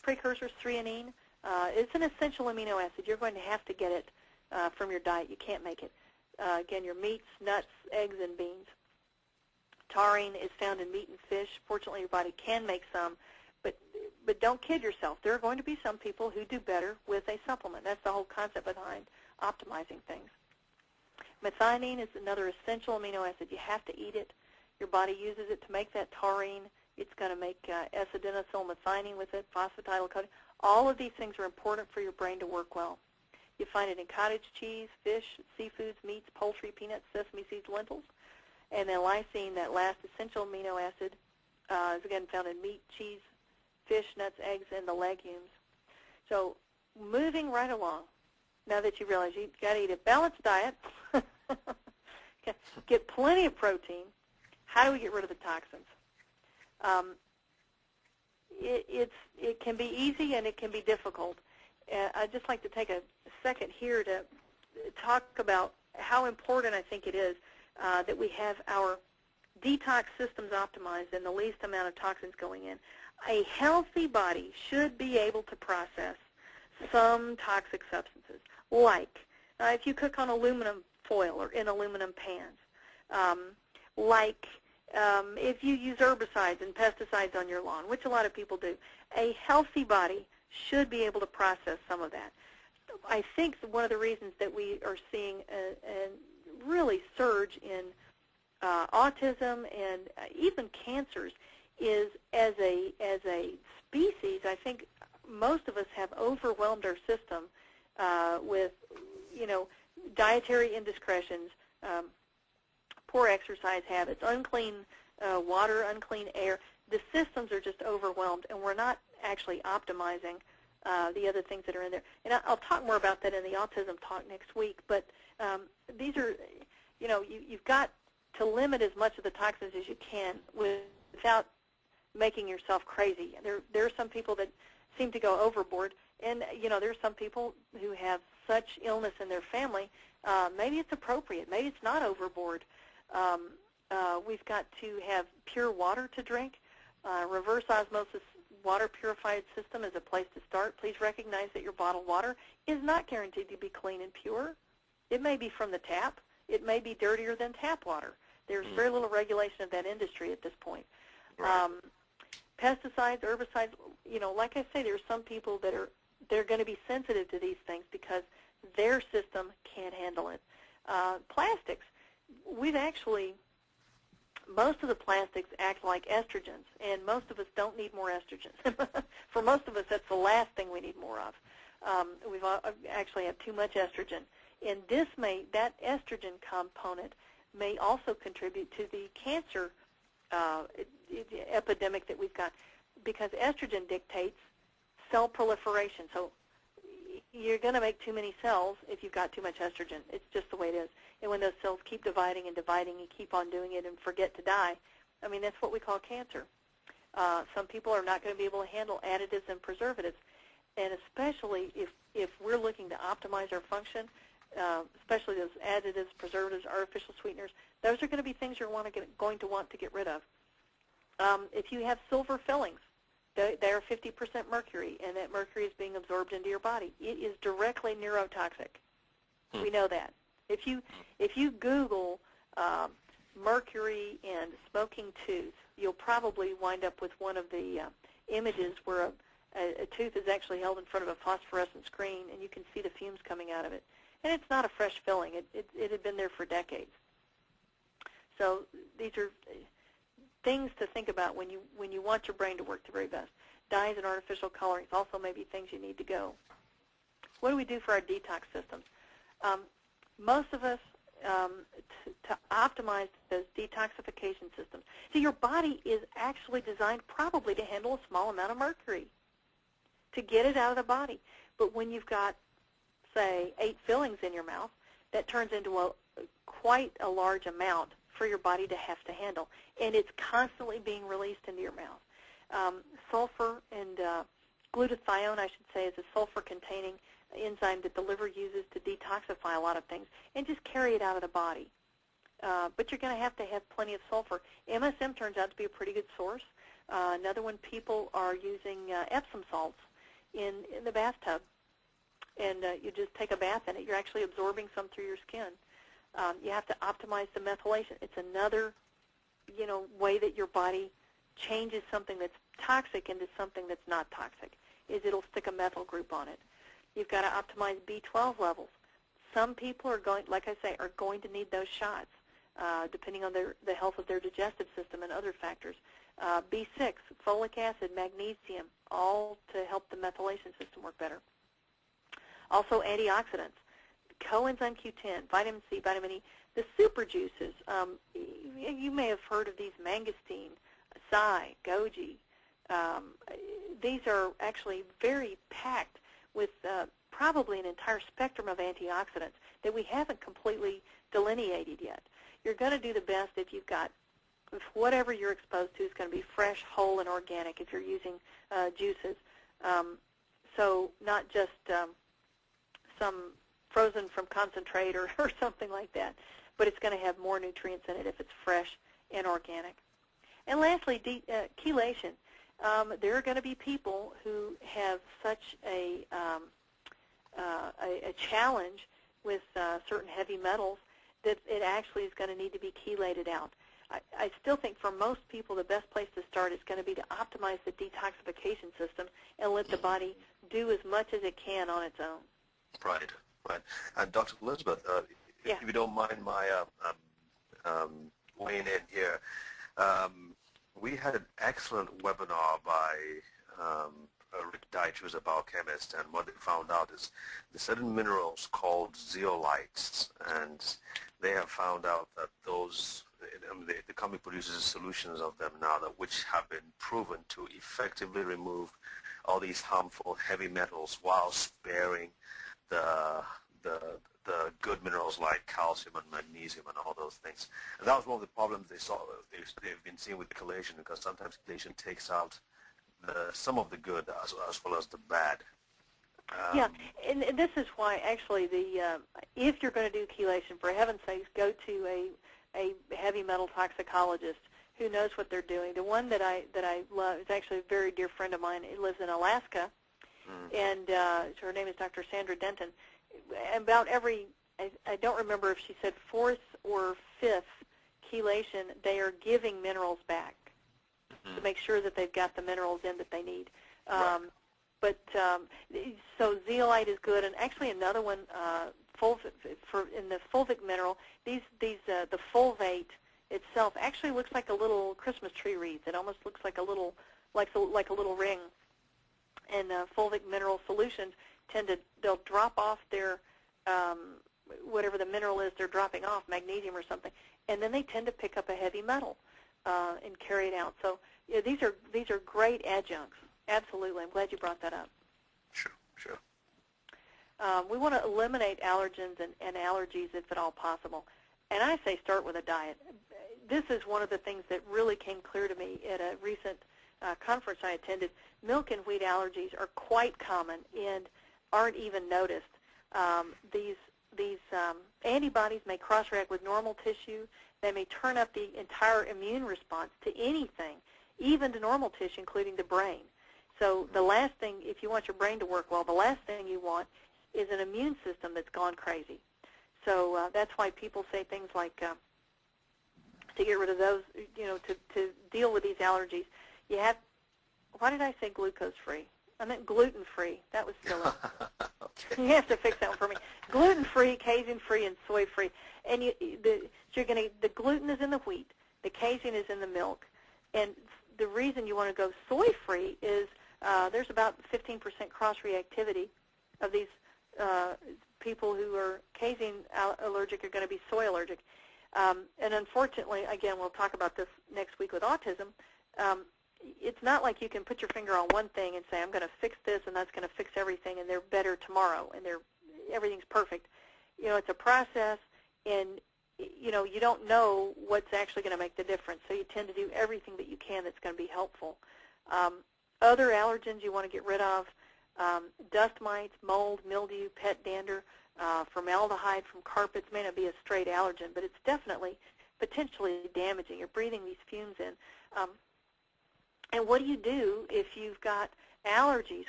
precursors, threonine. It's an essential amino acid. You're going to have to get it from your diet. You can't make it. Again, your meats, nuts, eggs, and beans. Taurine is found in meat and fish. Fortunately, your body can make some, but don't kid yourself. There are going to be some people who do better with a supplement. That's the whole concept behind optimizing things. Methionine is another essential amino acid. You have to eat it. Your body uses it to make that taurine. It's going to make S-adenosylmethionine with it, phosphatidylcholine. All of these things are important for your brain to work well. You find it in cottage cheese, fish, seafoods, meats, poultry, peanuts, sesame seeds, lentils. And then lysine, that last essential amino acid, is again found in meat, cheese, fish, nuts, eggs, and the legumes. So moving right along, now that you realize you've got to eat a balanced diet, get plenty of protein, how do we get rid of the toxins? It can be easy and it can be difficult. I'd just like to take a second here to talk about how important I think it is that we have our detox systems optimized and the least amount of toxins going in. A healthy body should be able to process some toxic substances, like if you cook on aluminum foil or in aluminum pans, like if you use herbicides and pesticides on your lawn, which a lot of people do. A healthy body should be able to process some of that. I think one of the reasons that we are seeing a really surge in autism and even cancers is as a species, I think most of us have overwhelmed our system with, dietary indiscretions, poor exercise habits, unclean water, unclean air. The systems are just overwhelmed, and we're not actually optimizing the other things that are in there. And I'll talk more about that in the autism talk next week. But these are, you've got to limit as much of the toxins as you can without making yourself crazy. There are some people that seem to go overboard, and there are some people who have such illness in their family. Maybe it's appropriate. Maybe it's not overboard. We've got to have pure water to drink. Reverse osmosis water purified system is a place to start. Please recognize that your bottled water is not guaranteed to be clean and pure. It may be from the tap. It may be dirtier than tap water. There's very little regulation of that industry at this point. Right. Pesticides, herbicides, like I say, there are some people that they're going to be sensitive to these things because their system can't handle it. Plastics, most of the plastics act like estrogens, and most of us don't need more estrogens. For most of us, that's the last thing we need more of. We've actually have too much estrogen. And that estrogen component may also contribute to the cancer epidemic that we've got, because estrogen dictates cell proliferation. So you're going to make too many cells if you've got too much estrogen. It's just the way it is. And when those cells keep dividing and dividing, you keep on doing it and forget to die. I mean, that's what we call cancer. Some people are not going to be able to handle additives and preservatives. And especially if we're looking to optimize our function, especially those additives, preservatives, artificial sweeteners, those are going to be things you're going to want to get rid of. If you have silver fillings, they are 50% mercury, and that mercury is being absorbed into your body. It is directly neurotoxic. We know that. If you Google mercury and smoking tooth, you'll probably wind up with one of the images where a tooth is actually held in front of a phosphorescent screen, and you can see the fumes coming out of it. And it's not a fresh filling. It had been there for decades. So these are things to think about when you want your brain to work the very best. Dyes and artificial colorings also may be things you need to go. What do we do for our detox systems? Most of us, to optimize those detoxification systems. See, your body is actually designed probably to handle a small amount of mercury, to get it out of the body. But when you've got, say, 8 fillings in your mouth, that turns into quite a large amount for your body to have to handle, and it's constantly being released into your mouth. Sulfur and glutathione, I should say, is a sulfur-containing enzyme that the liver uses to detoxify a lot of things and just carry it out of the body. But you're going to have plenty of sulfur. MSM turns out to be a pretty good source. Another one, people are using Epsom salts. in the bathtub, and you just take a bath in it. You're actually absorbing some through your skin. You have to optimize the methylation. It's another, way that your body changes something that's toxic into something that's not toxic, is it'll stick a methyl group on it. You've got to optimize B12 levels. Some people are going, like I say, are going to need those shots, depending on the health of their digestive system and other factors. B6, folic acid, magnesium, all to help the methylation system work better. Also antioxidants, coenzyme Q10, vitamin C, vitamin E, the super juices. You may have heard of these, mangosteen, acai, goji. These are actually very packed with probably an entire spectrum of antioxidants that we haven't completely delineated yet. You're going to do the best if you've got, if whatever you're exposed to is going to be fresh, whole, and organic if you're using juices. So not just some frozen from concentrate or something like that, but it's going to have more nutrients in it if it's fresh and organic. And lastly, chelation. There are going to be people who have such a challenge with certain heavy metals that it actually is going to need to be chelated out. I still think for most people the best place to start is going to be to optimize the detoxification system and let the body do as much as it can on its own. Right, right. And Dr. Elizabeth, if you don't mind my weighing in here, we had an excellent webinar by Rick Deitch, who's a biochemist, and what they found out is there's certain minerals called zeolites, and they have found out that those, the company produces solutions of them now that which have been proven to effectively remove all these harmful heavy metals while sparing the good minerals like calcium and magnesium and all those things. And that was one of the problems they've been seeing with chelation, because sometimes chelation takes out some of the good as well as the bad. Yeah, and this is why actually if you're going to do chelation, for heaven's sakes, go to a heavy metal toxicologist who knows what they're doing. The one that I love is actually a very dear friend of mine. He lives in Alaska, and her name is Dr. Sandra Denton. About every, I don't remember if she said fourth or fifth chelation, they are giving minerals back to make sure that they've got the minerals in that they need. Right. So zeolite is good, and actually another one, in the fulvic mineral, the fulvate itself actually looks like a little Christmas tree wreath. It almost looks like a little ring. And fulvic mineral solutions they'll drop off their whatever the mineral is they're dropping off, magnesium or something, and then they tend to pick up a heavy metal and carry it out. So these are great adjuncts. Absolutely. I'm glad you brought that up. Sure, sure. We want to eliminate allergens and allergies if at all possible. And I say start with a diet. This is one of the things that really came clear to me at a recent conference I attended. Milk and wheat allergies are quite common and aren't even noticed. These antibodies may cross-react with normal tissue. They may turn up the entire immune response to anything, even to normal tissue, including the brain. So the last thing, if you want your brain to work well, the last thing you want is an immune system that's gone crazy. So that's why people say things like, to get rid of those, to deal with these allergies, you have, why did I say glucose-free? I meant gluten-free. That was silly. Okay. You have to fix that one for me. Gluten-free, casein-free, and soy-free. And the gluten is in the wheat, the casein is in the milk, and the reason you want to go soy-free is there's about 15% cross-reactivity of these people who are casein allergic are going to be soy allergic. And unfortunately, again, we'll talk about this next week with autism, it's not like you can put your finger on one thing and say, I'm going to fix this and that's going to fix everything and they're better tomorrow and everything's perfect. It's a process, and you don't know what's actually going to make the difference, so you tend to do everything that you can that's going to be helpful. Other allergens you want to get rid of, dust mites, mold, mildew, pet dander, formaldehyde from carpets may not be a straight allergen, but it's definitely potentially damaging. You're breathing these fumes in. And what do you do if you've got allergies?